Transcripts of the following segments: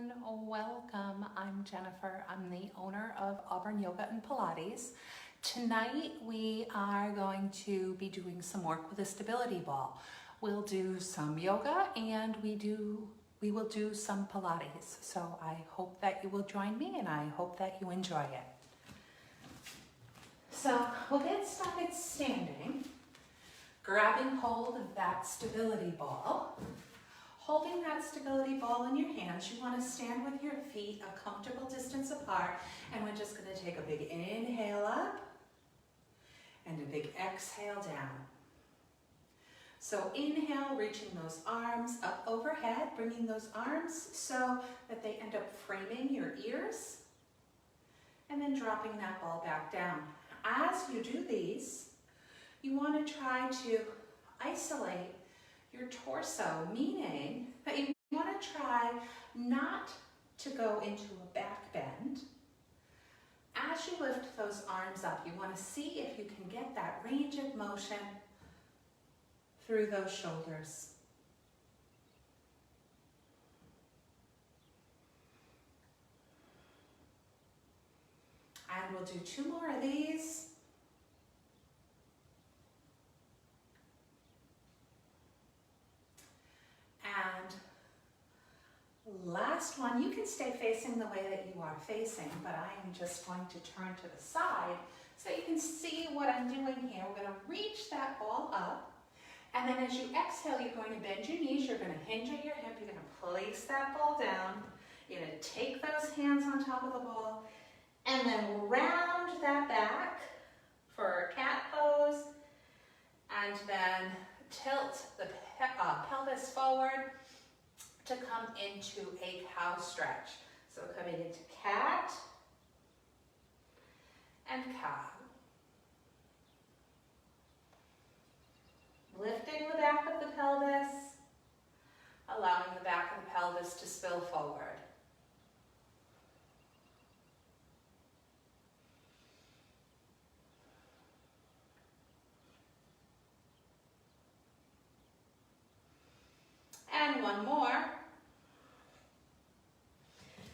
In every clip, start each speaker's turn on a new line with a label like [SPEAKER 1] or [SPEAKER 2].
[SPEAKER 1] everyone, welcome. I'm Jennifer. I'm the owner of Auburn Yoga and Pilates. Tonight we are going to be doing some work with a stability ball. We'll do some yoga and we will do some Pilates. So I hope that you will join me and I hope that you enjoy it. So we'll get started standing, grabbing hold of that stability ball. Holding that stability ball in your hands, you want to stand with your feet a comfortable distance apart, and we're just going to take a big inhale up and a big exhale down. So inhale, reaching those arms up overhead, bringing those arms so that they end up framing your ears, and then dropping that ball back down. As you do these, you want to try to isolate your torso, meaning that you want to try not to go into a back bend. As you lift those arms up, you want to see if you can get that range of motion through those shoulders. And we'll do 2 more of these. And last one, you can stay facing the way that you are facing, but I am just going to turn to the side so you can see what I'm doing here. We're going to reach that ball up, and then as you exhale, you're going to bend your knees, you're going to hinge at your hip, you're going to place that ball down, you're going to take those hands on top of the ball, and then round that back for a cat pose, and then tilt the pelvis forward to come into a cow stretch. So coming into cat and cow. Lifting the back of the pelvis, allowing the back of the pelvis to spill forward. And one more.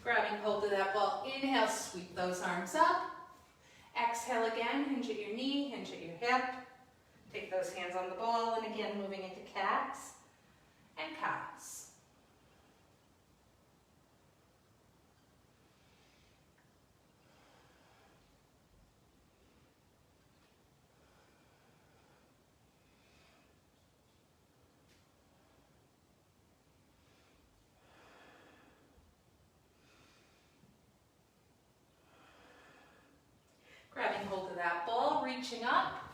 [SPEAKER 1] Grabbing hold of that ball. Inhale, sweep those arms up. Exhale again, hinge at your knee, hinge at your hip. Take those hands on the ball, and again moving into cats and cows. Grabbing hold of that ball, reaching up.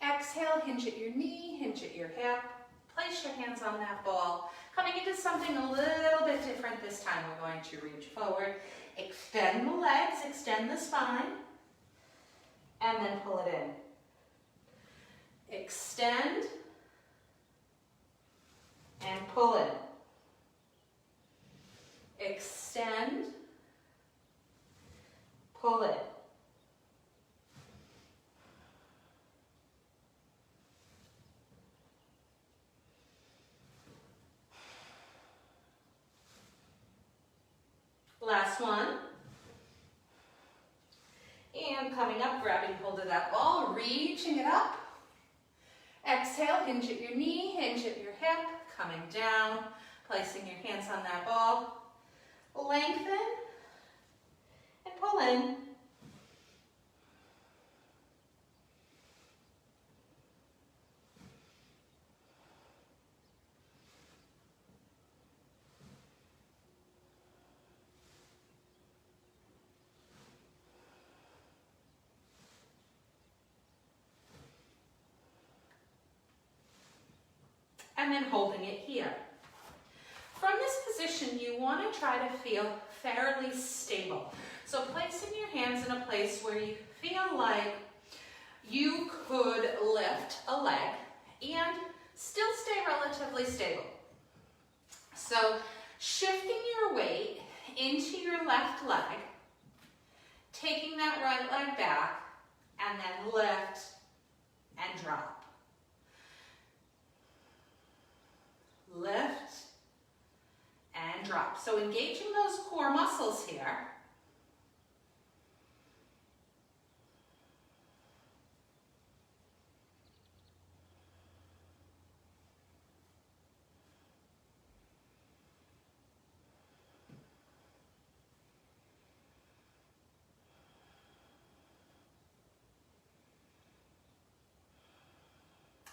[SPEAKER 1] Exhale, hinge at your knee, hinge at your hip. Place your hands on that ball. Coming into something a little bit different this time. We're going to reach forward, extend the legs, extend the spine, and then pull it in. Extend and pull it. Extend, pull it. Last one. And coming up, grabbing hold of that ball, reaching it up. Exhale, hinge at your knee, hinge at your hip, coming down, placing your hands on that ball. Lengthen and pull in. And then holding it here. From this position, you want to try to feel fairly stable. So placing your hands in a place where you feel like you could lift a leg and still stay relatively stable. So shifting your weight into your left leg, taking that right leg back, and then lift and drop. Lift and drop. drop. So engaging those core muscles here.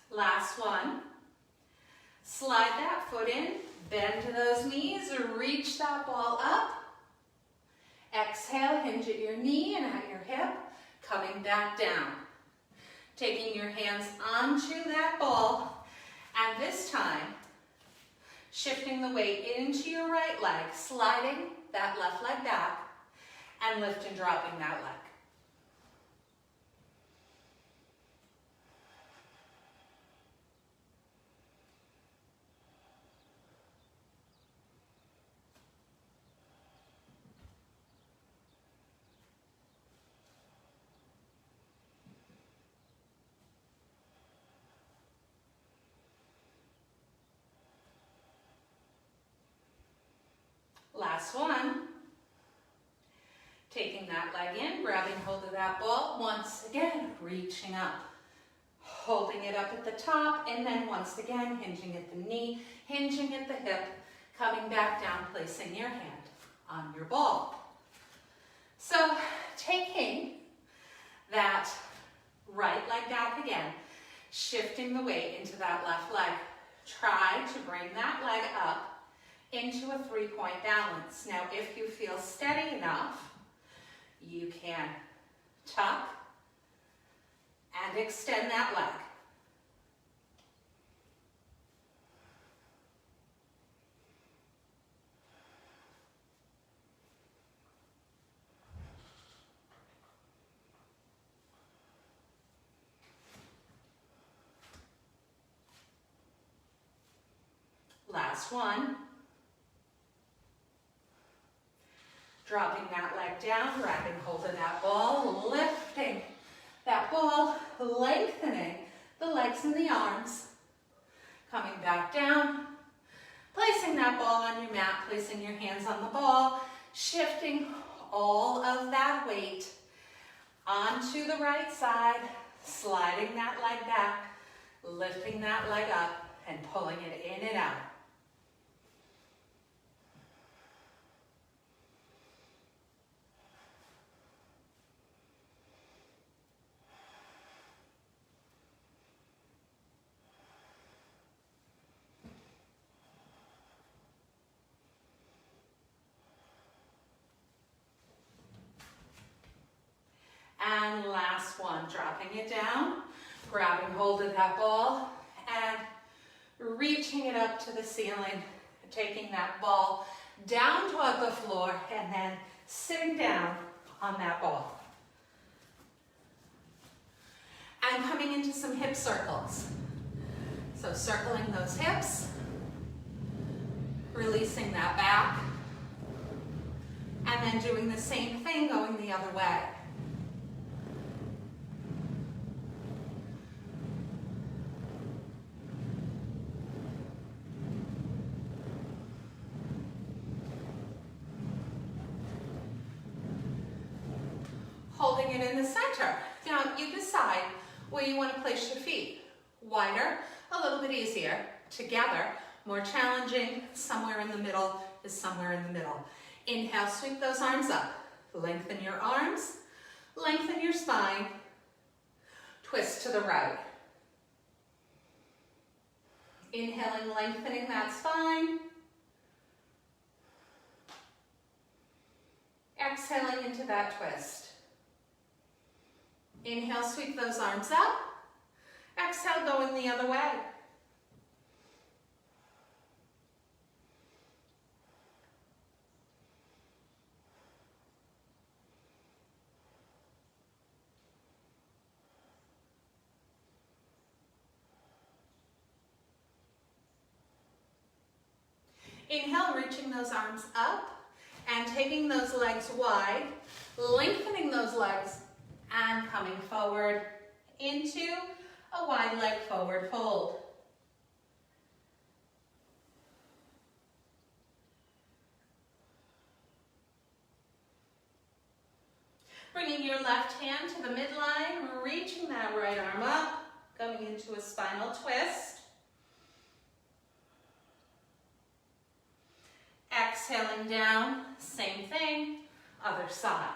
[SPEAKER 1] Last one. Slide that foot in, bend to those knees, reach that ball up. Exhale, hinge at your knee and at your hip, coming back down. Taking your hands onto that ball, and this time, shifting the weight into your right leg, sliding that left leg back, and lift and dropping that leg. Last one. Taking that leg in, grabbing hold of that ball, once again, reaching up. Holding it up at the top, and then once again, hinging at the knee, hinging at the hip, coming back down, placing your hand on your ball. So, taking that right leg back again, shifting the weight into that left leg. Try to bring that leg up into a 3-point balance. Now, if you feel steady enough, you can tuck and extend that leg. Last one. Dropping that leg down, grabbing hold of that ball, lifting that ball, lengthening the legs and the arms, coming back down, placing that ball on your mat, placing your hands on the ball, shifting all of that weight onto the right side, sliding that leg back, lifting that leg up, and pulling it in and out. And last one, dropping it down, grabbing hold of that ball, and reaching it up to the ceiling, taking that ball down toward the floor, and then sitting down on that ball. And coming into some hip circles. So circling those hips, releasing that back, and then doing the same thing going the other way. Holding it in the center. Now you decide where you want to place your feet. Wider, a little bit easier. Together, more challenging. Somewhere in the middle is somewhere in the middle. Inhale, sweep those arms up. Lengthen your arms, lengthen your spine. Twist to the right. Inhaling, lengthening that spine. Exhaling into that twist. Inhale, sweep those arms up. Exhale, going the other way. Inhale, reaching those arms up and taking those legs wide, lengthening those legs and coming forward into a wide leg forward fold. your left hand to the midline, reaching that right arm up, coming into a spinal twist. Exhaling down, same thing, other side.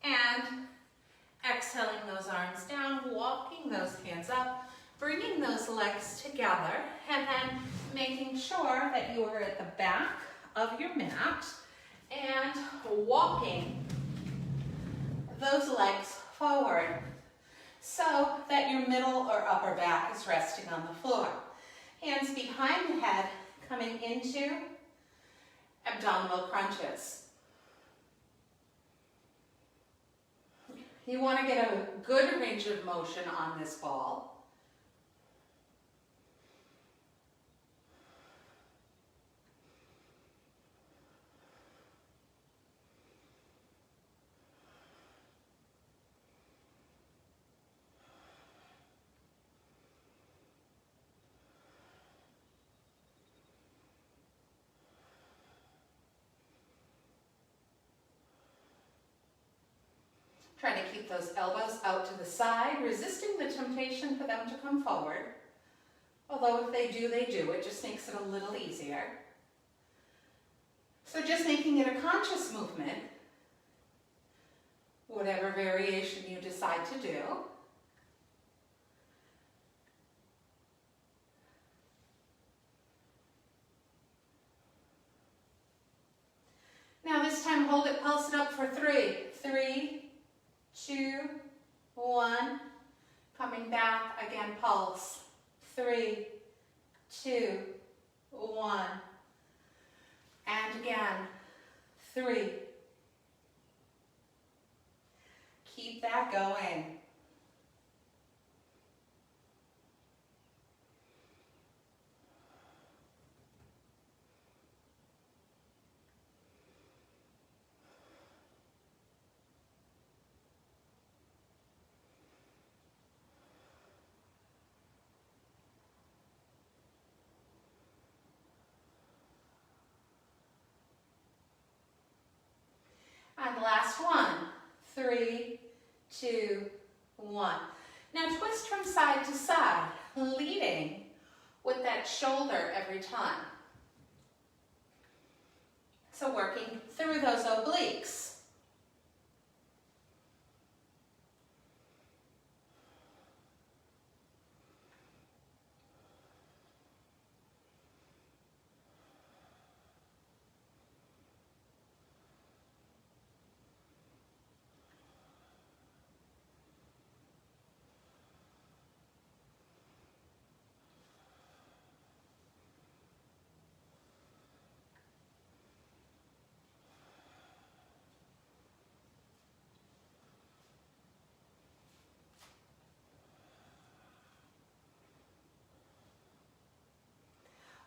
[SPEAKER 1] And exhaling those arms down, walking those hands up, bringing those legs together, and then making sure that you are at the back of your mat and walking those legs forward so that your middle or upper back is resting on the floor. Hands behind the head, coming into abdominal crunches. You want to get a good range of motion on this ball. Trying to keep those elbows out to the side, resisting the temptation for them to come forward. Although if they do, they do. It just makes it a little easier. So just making it a conscious movement, whatever variation you decide to do. Now this time hold it, pulse it up for 3. 3, 2, 1. Coming back, again pulse. 3, 2, 1. And again, 3. Keep that going. And the last one. 3, 2, 1. Now twist from side to side, leading with that shoulder every time. So working through those obliques.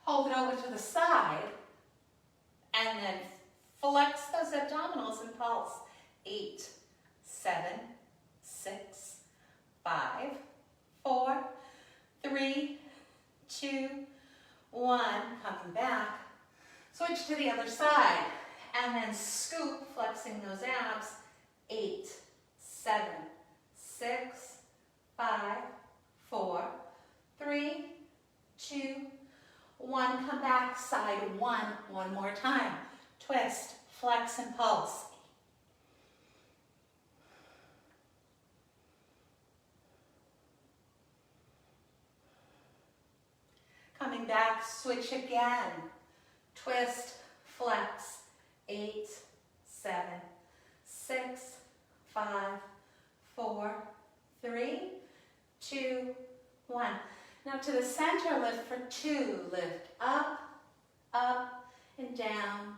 [SPEAKER 1] Hold it over to the side, and then flex those abdominals and pulse. 8, 7, 6, 5, 4, 3, 2, 1. Coming back. Switch to the other side, and then scoop, flexing those abs. 8, 7, 6, 5, 4, 3, 2, 1, come back, side 1, one more time. Twist, flex, and pulse. Coming back, switch again. Twist, flex, 8, 7, 6, 5, 4, 3, 2, 1. Now to the center, lift for 2. Lift up, up, and down,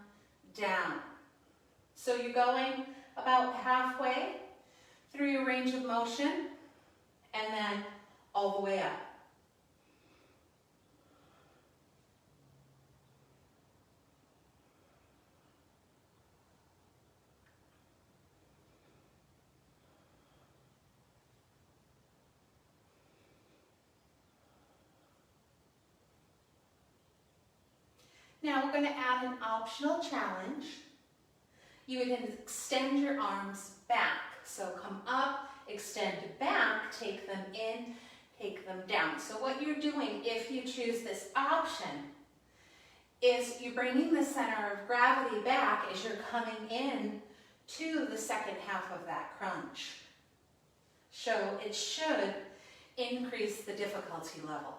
[SPEAKER 1] down. So you're going about halfway through your range of motion, and then all the way up. Now we're going to add an optional challenge. You would extend your arms back. So come up, extend back, take them in, take them down. So what you're doing, if you choose this option, is you're bringing the center of gravity back as you're coming in to the second half of that crunch. So it should increase the difficulty level.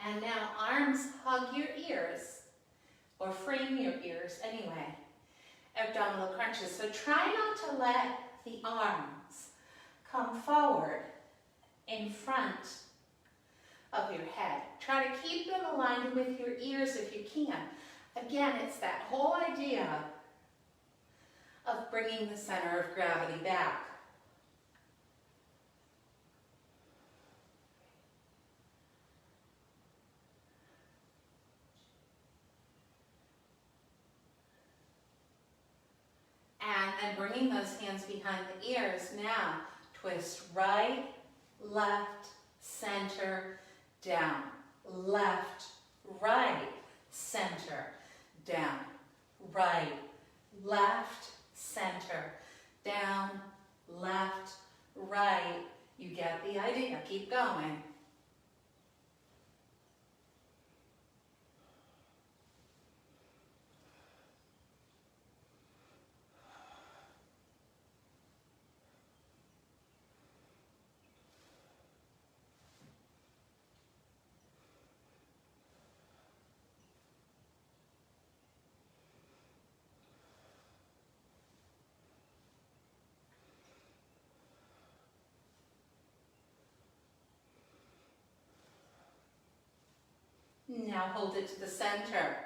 [SPEAKER 1] And now arms hug your ears, or frame your ears anyway. Abdominal crunches. So try not to let the arms come forward in front of your head. Try to keep them aligned with your ears if you can. Again, it's that whole idea of bringing the center of gravity back. And then bringing those hands behind the ears. Now, twist right, left, center, down. Left, right, center, down. Right, left, center, down, left, right. You get the idea. Keep going. Now hold it to the center.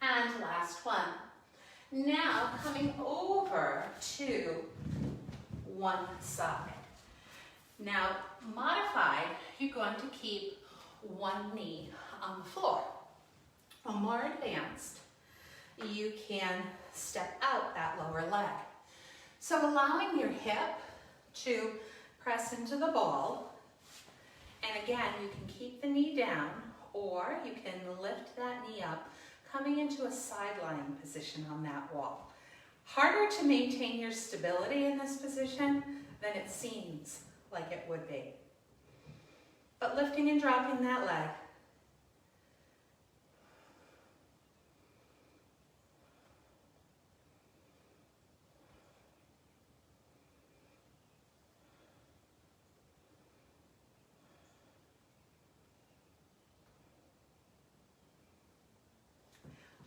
[SPEAKER 1] And last one. Now coming over to one side. Now modified, you're going to keep one knee on the floor. Or more advanced, you can step out that lower leg. So allowing your hip to press into the ball. And again, you can keep the knee down or you can lift that knee up, coming into a side-lying position on that wall. Harder to maintain your stability in this position than it seems like it would be. But lifting and dropping that leg.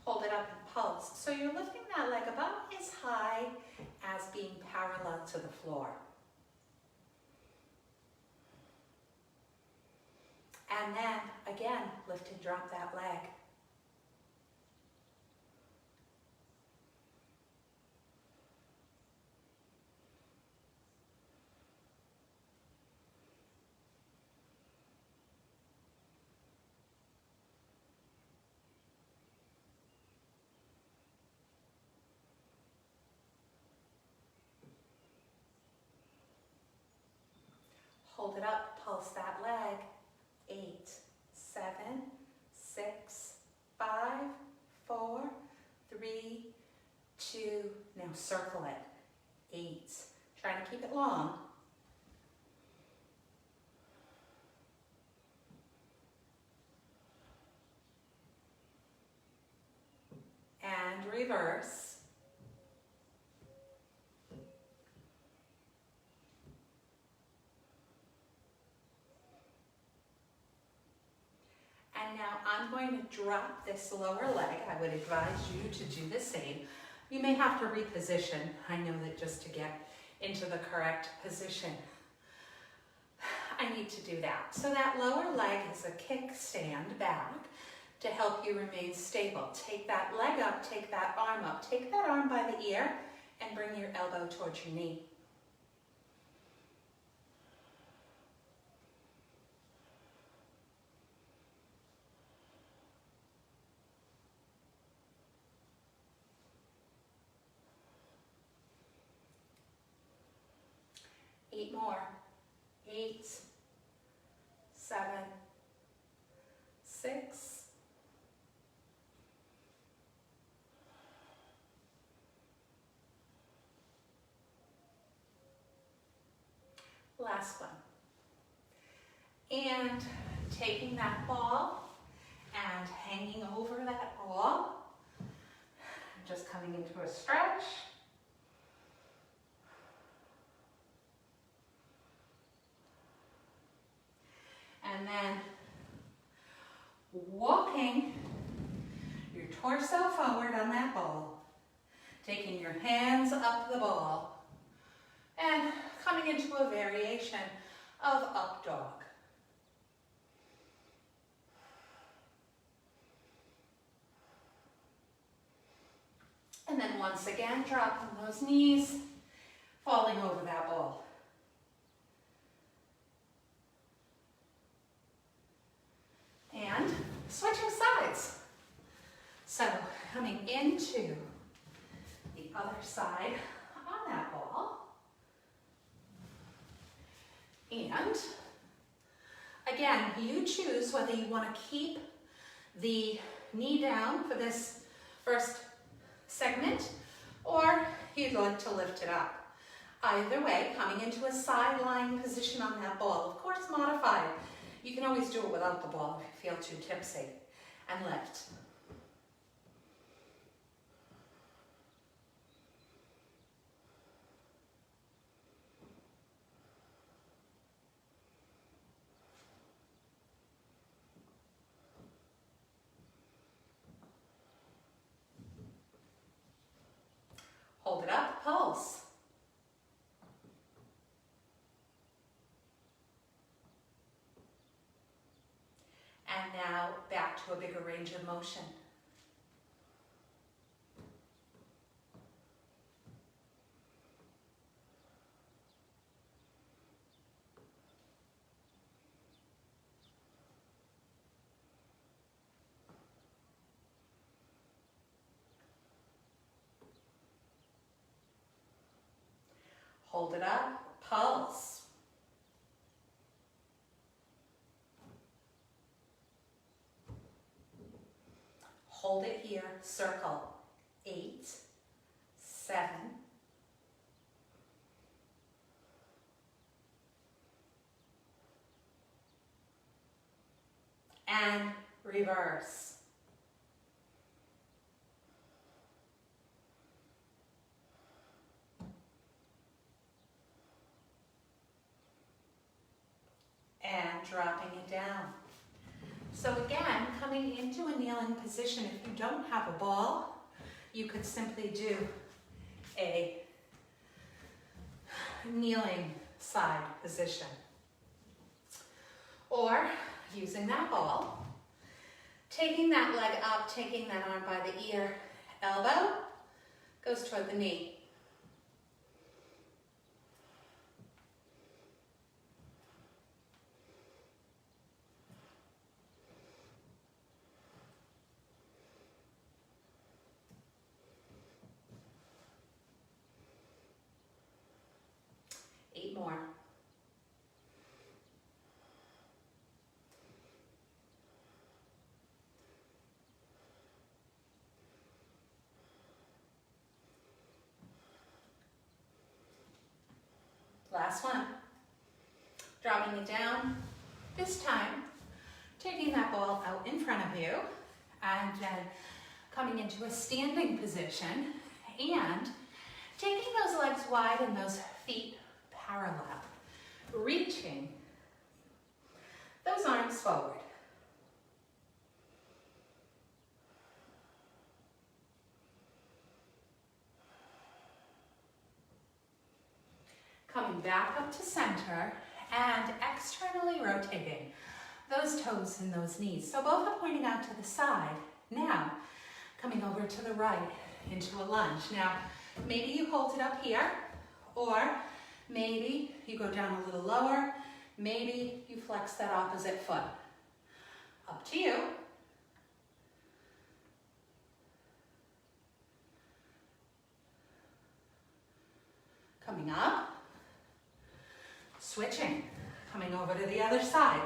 [SPEAKER 1] Hold it up and pulse. So you're lifting that leg about as high as being parallel to the floor. And then, again, lift and drop that leg. Hold it up, pulse that leg. 8, 7, 6, 5, 4, 3, 2. Now circle it. 8. Try to keep it long. And reverse. And now I'm going to drop this lower leg. I would advise you to do the same. You may have to reposition. I know that just to get into the correct position. I need to do that. So that lower leg is a kickstand back to help you remain stable. Take that leg up, take that arm up, take that arm by the ear and bring your elbow towards your knee. Eight more. 8, 7, 6, last one. And taking that ball and hanging over that ball, just coming into a stretch. And then walking your torso forward on that ball, taking your hands up the ball, and coming into a variation of up dog. And then once again, dropping those knees, falling over that ball. And switching sides. So coming into the other side on that ball. And again, you choose whether you want to keep the knee down for this first segment or you'd like to lift it up. Either way, coming into a side lying position on that ball, of course modified. You can always do it without the ball if you feel too tipsy, and lift. Hold it up, pulse. And now back to a bigger range of motion. Hold it up, pulse. Hold it here, circle. 8, 7, and reverse. And dropping it down. So again, coming into a kneeling position, if you don't have a ball, you could simply do a kneeling side position. Or using that ball, taking that leg up, taking that arm by the ear, elbow goes toward the knee. More. Last one. Dropping it down. This time, taking that ball out in front of you and then coming into a standing position and taking those legs wide and those feet parallel, reaching those arms forward. Coming back up to center and externally rotating those toes and those knees. So both are pointing out to the side. Now, coming over to the right into a lunge. Now, maybe you hold it up here, or maybe you go down a little lower. Maybe you flex that opposite foot. Up to you. Coming up, switching, coming over to the other side.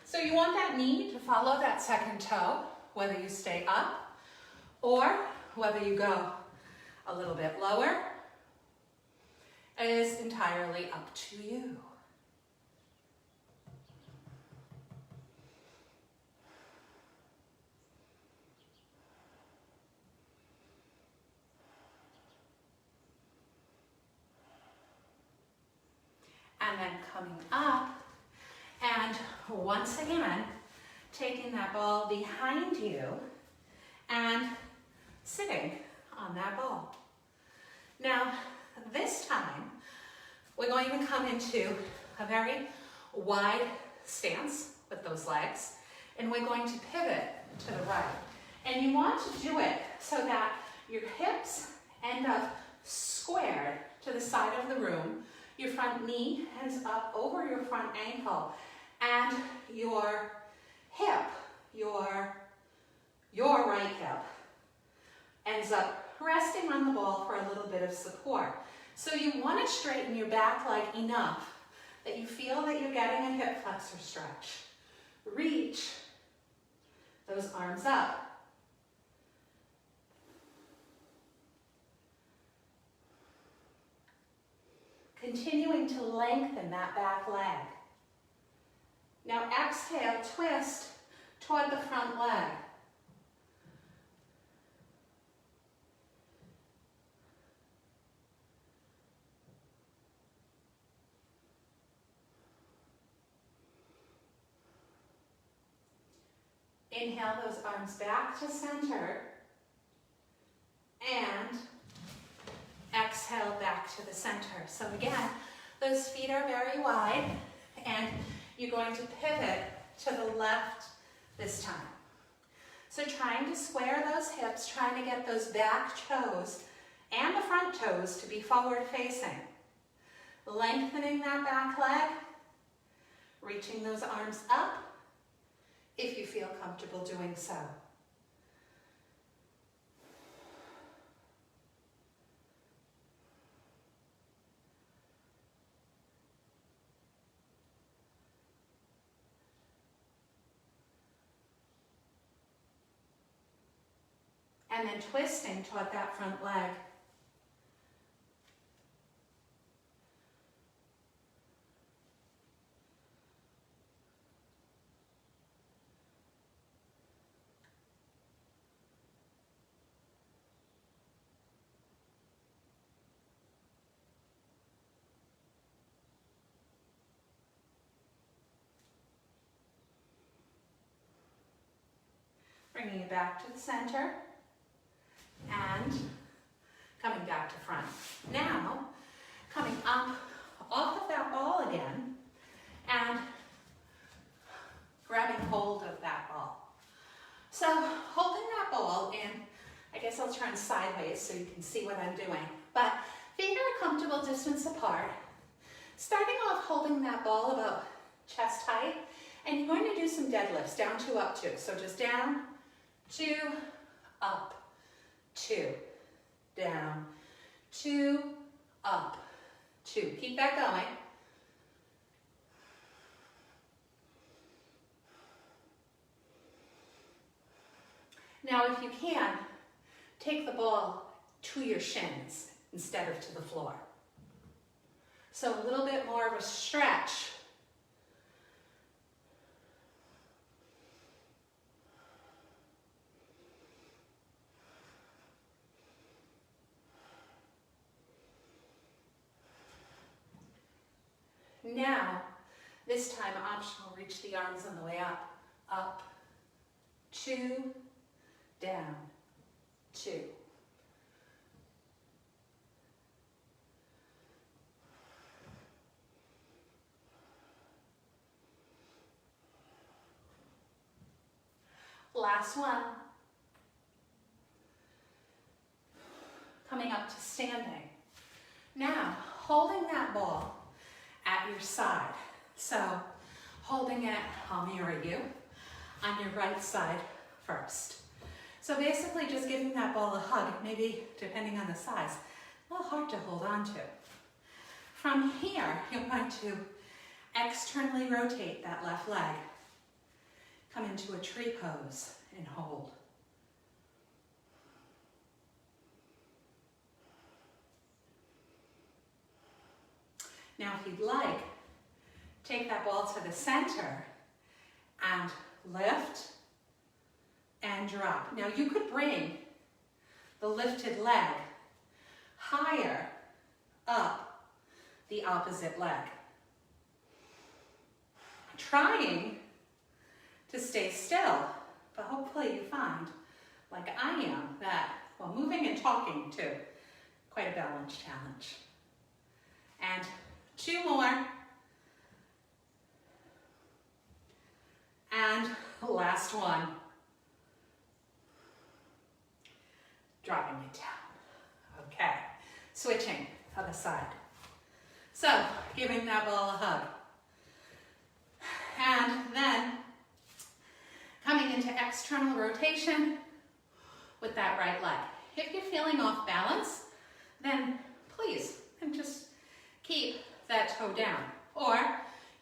[SPEAKER 1] So you want that knee to follow that second toe, whether you stay up or whether you go a little bit lower. It is entirely up to you. And then coming up, and once again, taking that ball behind you and sitting on that ball. Now, this time, we're going to come into a very wide stance with those legs, and we're going to pivot to the right. And you want to do it so that your hips end up squared to the side of the room. Your front knee ends up over your front ankle, and your hip, your right hip, ends up resting on the ball for a little bit of support. So you want to straighten your back leg enough that you feel that you're getting a hip flexor stretch. Reach those arms up. Continuing to lengthen that back leg. Now exhale, twist toward the front leg. Inhale those arms back to center, and exhale back to the center. So again, those feet are very wide, and you're going to pivot to the left this time. So trying to square those hips, trying to get those back toes and the front toes to be forward facing. Lengthening that back leg, reaching those arms up if you feel comfortable doing so. And then twisting toward that front leg. Bringing it back to the center. And coming back to front. Now, coming up off of that ball again and grabbing hold of that ball. So holding that ball, and I guess I'll turn sideways so you can see what I'm doing. But feet are a comfortable distance apart. Starting off holding that ball about chest height, and you're going to do some deadlifts, down, two, up, two. So just down, two, up, two, down, two, up, two. Keep that going. Now, if you can, take the ball to your shins instead of to the floor. So a little bit more of a stretch. Now, this time optional, reach the arms on the way up, two, down, two. Last one. Coming up to standing. Now, holding that ball at your side. So, holding it, I'll mirror you, on your right side first. So basically just giving that ball a hug, maybe depending on the size, a little hard to hold on to. From here, you're going to externally rotate that left leg. Come into a tree pose and hold. Now if you'd like, take that ball to the center and lift and drop. Now you could bring the lifted leg higher up the opposite leg. Trying to stay still, but hopefully you find, like I am, that while moving and talking too, quite a balance challenge. And 2 more. And last one. Dropping it down. Okay, switching other side. So, giving that ball a hug. And then coming into external rotation with that right leg. If you're feeling off balance, then please, and just keep that toe down. Or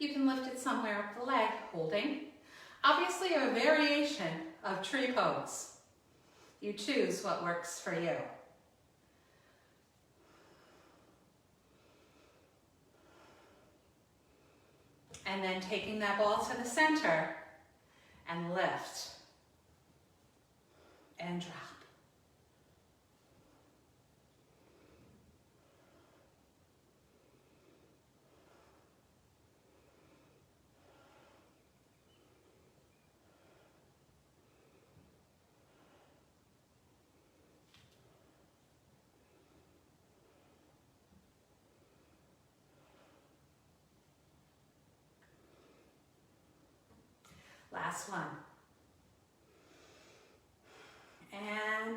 [SPEAKER 1] you can lift it somewhere up the leg, holding. Obviously a variation of tree pose. You choose what works for you. And then taking that ball to the center and lift and drop. Last one. And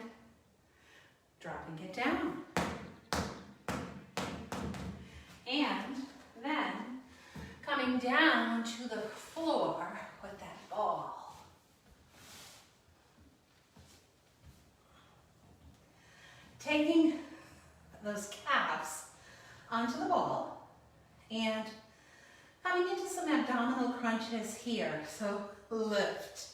[SPEAKER 1] dropping it down. And then coming down to the floor with that ball. Taking those calves onto the ball and coming into some abdominal crunches here. So lift.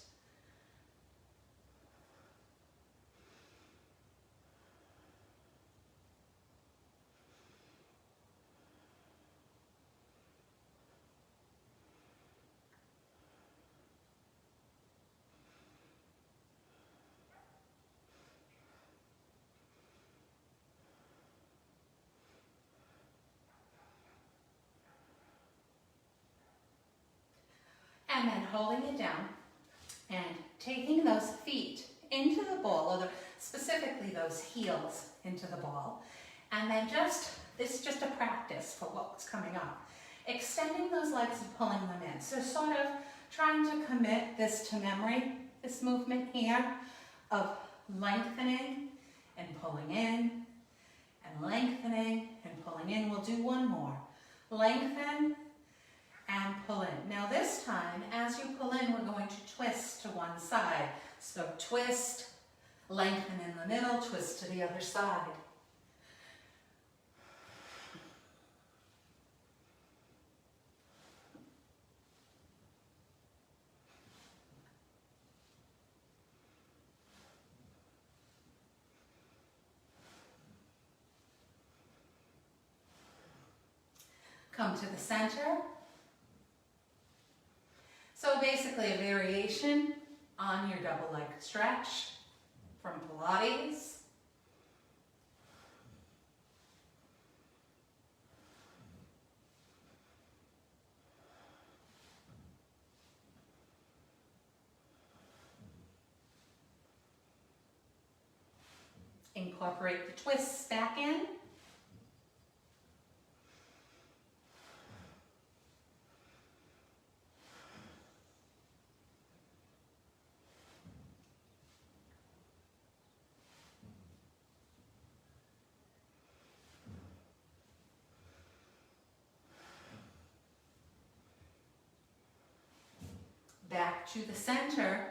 [SPEAKER 1] And then holding it down and taking those feet into the ball, or specifically those heels into the ball. And then this is just a practice for what's coming up. Extending those legs and pulling them in. So sort of trying to commit this to memory, this movement here of lengthening and pulling in, and lengthening and pulling in. We'll do one more. Lengthen and pull in. Now this time, as you pull in, we're going to twist to one side. So twist, lengthen in the middle, twist to the other side. Come to the center. So basically a variation on your double leg stretch from Pilates. Incorporate the twists back in. back to the center.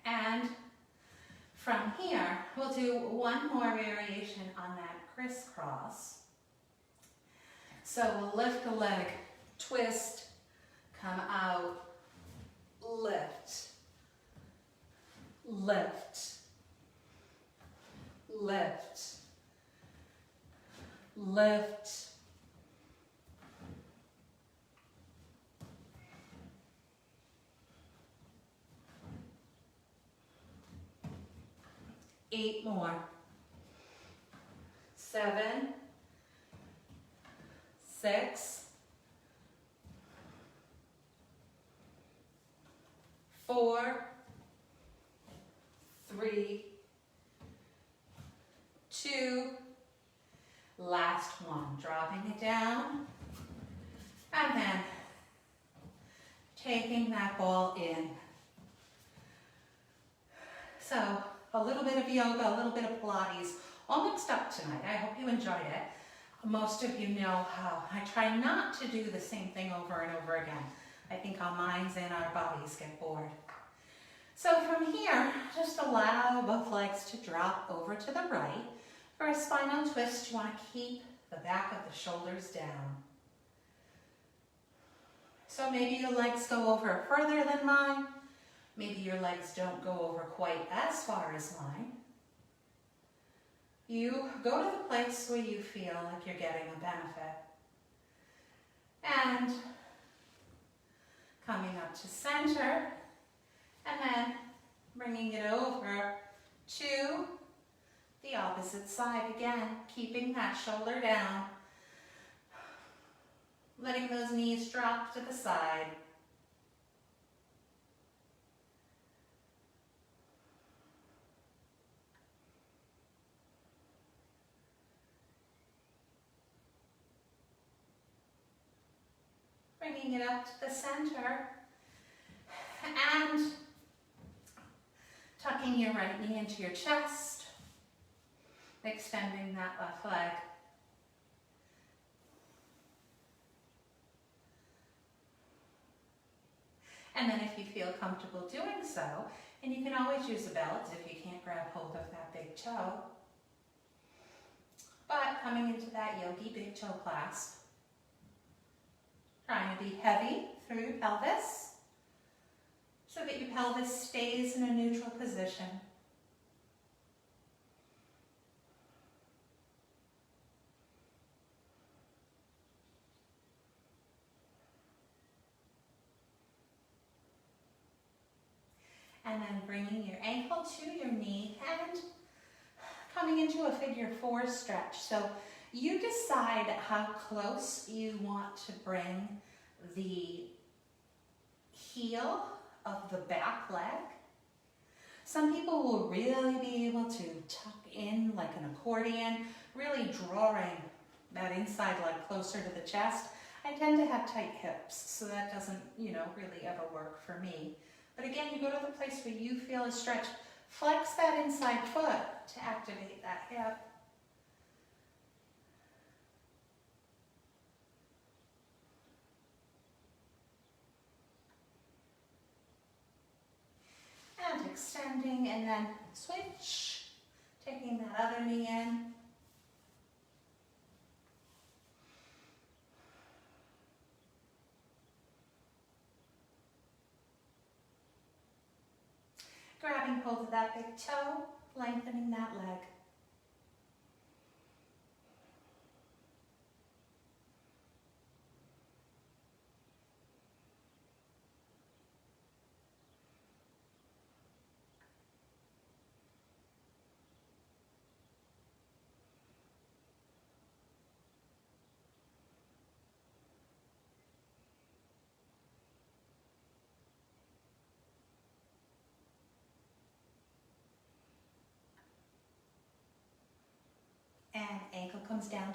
[SPEAKER 1] And from here, we'll do one more variation on that crisscross. So we'll lift the leg, twist, come out, lift, lift, lift, lift. Eight more. 7, 6, 4, 3, 2, last one. Dropping it down, and then taking that ball in. So, a little bit of yoga, a little bit of Pilates, all mixed up tonight. I hope you enjoyed it. Most of you know how I try not to do the same thing over and over again. I think our minds and our bodies get bored. So from here, just allow both legs to drop over to the right. For a spinal twist, you want to keep the back of the shoulders down. So maybe your legs go over further than mine. Maybe your legs don't go over quite as far as mine. You go to the place where you feel like you're getting a benefit. And coming up to center, and then bringing it over to the opposite side again, keeping that shoulder down, letting those knees drop to the side. Bringing it up to the center, and tucking your right knee into your chest, extending that left leg. And then if you feel comfortable doing so, and you can always use a belt if you can't grab hold of that big toe, but coming into that yogi big toe clasp, trying to be heavy through your pelvis so that your pelvis stays in a neutral position. And then bringing your ankle to your knee and coming into a figure 4 stretch. So you decide how close you want to bring the heel of the back leg. Some people will really be able to tuck in like an accordion, really drawing that inside leg closer to the chest. I tend to have tight hips, so that doesn't, really ever work for me. But again, you go to the place where you feel a stretch. Flex that inside foot to activate that hip. And extending, and then switch, taking that other knee in. Grabbing hold of that big toe, lengthening that leg.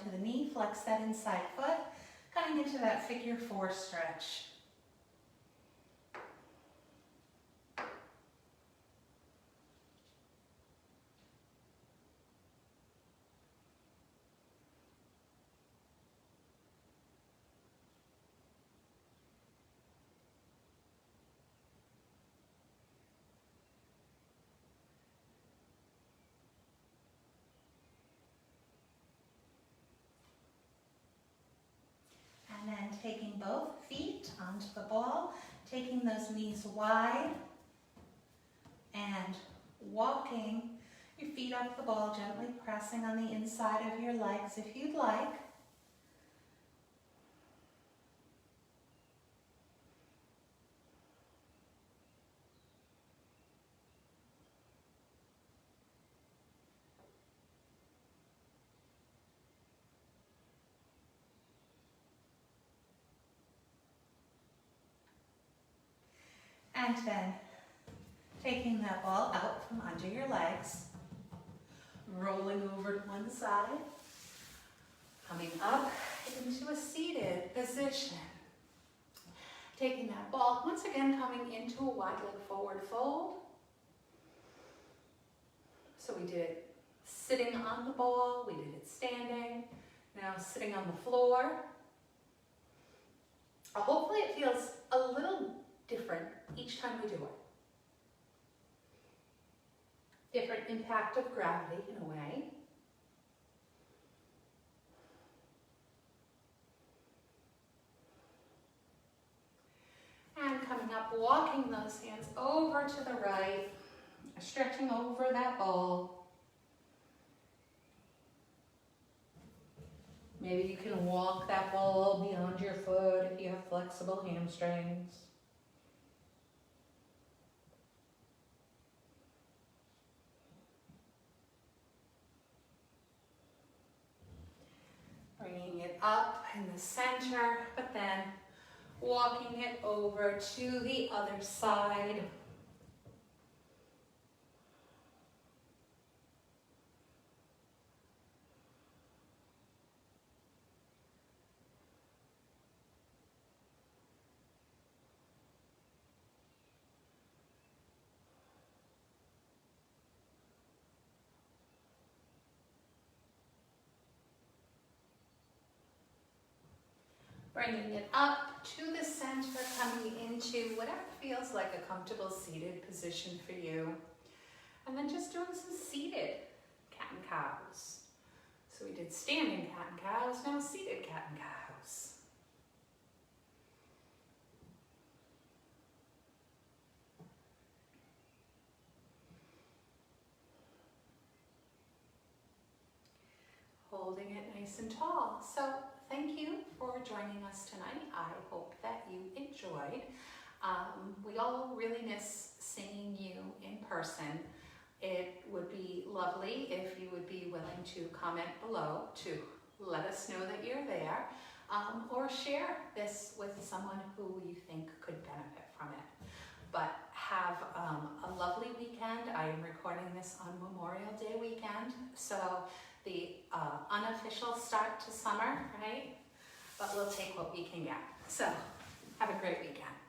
[SPEAKER 1] to the knee, flex that inside foot, coming into that figure 4 stretch. And then taking both feet onto the ball, taking those knees wide and walking your feet up the ball, gently pressing on the inside of your legs if you'd like. And then taking that ball out from under your legs, rolling over to one side, coming up into a seated position. Taking that ball, once again coming into a wide leg forward fold. So we did it sitting on the ball, we did it standing, now sitting on the floor. Hopefully it feels a little different each time we do it. Different impact of gravity in a way. And coming up, walking those hands over to the right, stretching over that ball. Maybe you can walk that ball beyond your foot if you have flexible hamstrings. Bringing it up in the center, but then walking it over to the other side. Bringing it up to the center, coming into whatever feels like a comfortable seated position for you. And then just doing some seated cat and cows. So we did standing cat and cows, now seated cat and cows. Holding it nice and tall. So thank you for joining us tonight. I hope that you enjoyed. We all really miss seeing you in person. It would be lovely if you would be willing to comment below to let us know that you're there, or share this with someone who you think could benefit from it. But have a lovely weekend. I am recording this on Memorial Day weekend, so the unofficial start to summer, right? But we'll take what we can get. So have a great weekend.